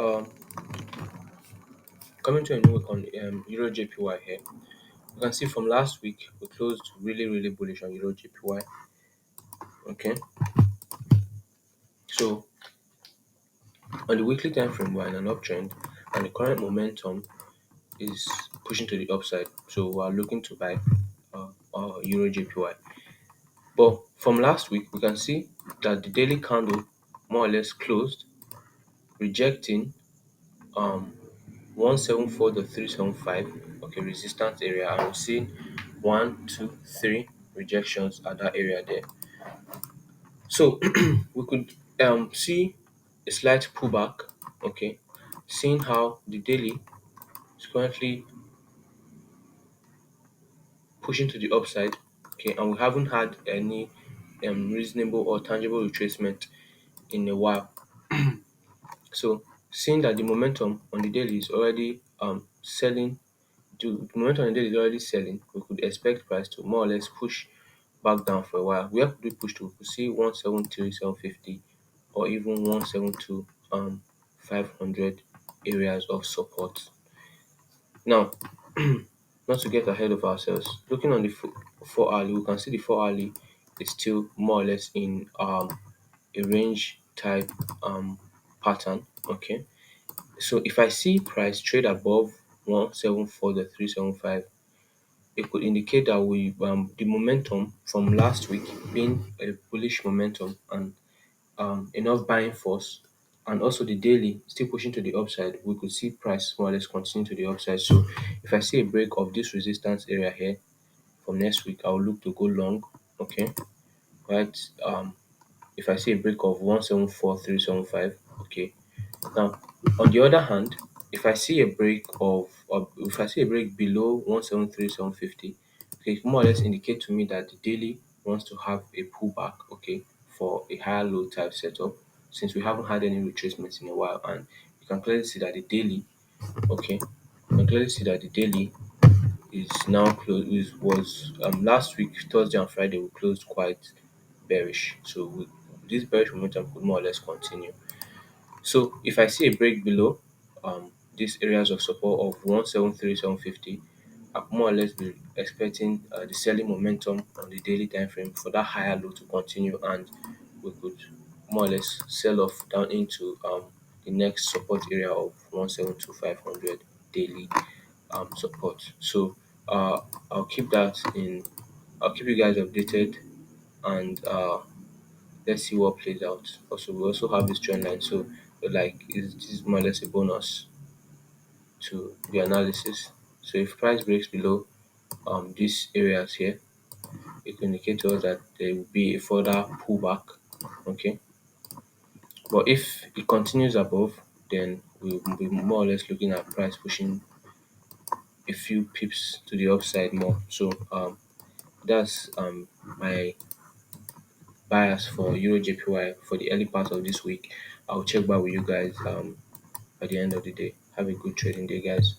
Um, Coming to a new week on Eurjpy here. You can see from last week we closed really bullish on Eurjpy. Okay, so on the weekly time frame we're in an uptrend, and the current momentum is pushing to the upside. So we're looking to buy Eurjpy. But from last week we can see that the daily candle more or less closed, rejecting um 174.375, okay, resistance area, and we've seen 1, 2, 3 rejections at that area there. So we could see a slight pullback, okay, seeing how the daily is currently pushing to the upside, okay, and we haven't had any reasonable or tangible retracement in a while. So seeing that the momentum on the daily is already selling, the momentum on the daily is already selling, we could expect price to more or less push back down for a while. Where could we push to? We could see 173,750 or even 172 500 areas of support. Now, not to get ahead of ourselves, looking on the 4 hourly, we can see the 4 hourly is still more or less in a range type pattern. Okay, so if I see price trade above 174.375, it could indicate that we the momentum from last week being a bullish momentum and enough buying force, and also the daily still pushing to the upside, we could see price more or less continue to the upside. So if I see a break of this resistance area here from next week, I'll look to go long. Okay, right. If I see a break of 174.375, okay. Now, on the other hand, if I see a break if I see a break below 173,750, okay, it more or less indicate to me that the daily wants to have a pullback, okay, for a higher low type setup, since we haven't had any retracements in a while, and you can clearly see that the daily, okay, you can clearly see that the daily is now closed. Was last week Thursday and Friday we closed quite bearish, so this bearish momentum could more or less continue. So if I see a break below these areas of support of 173,750, I could more or less be expecting the selling momentum on the daily time frame for that higher low to continue, and we could more or less sell off down into the next support area of 172,500 daily support. So I'll keep that in. I'll keep you guys updated, and let's see what plays out. Also, we also have this trend line, so like this is more or less a bonus to the analysis. So if price breaks below these areas here, it can indicate to us that there will be a further pullback. Okay, but if it continues above, then we'll be more or less looking at price pushing a few pips to the upside more. So that's my bias for EuroJPY for the early part of this week. I'll check back with you guys at the end of the day. Have a good trading day, guys.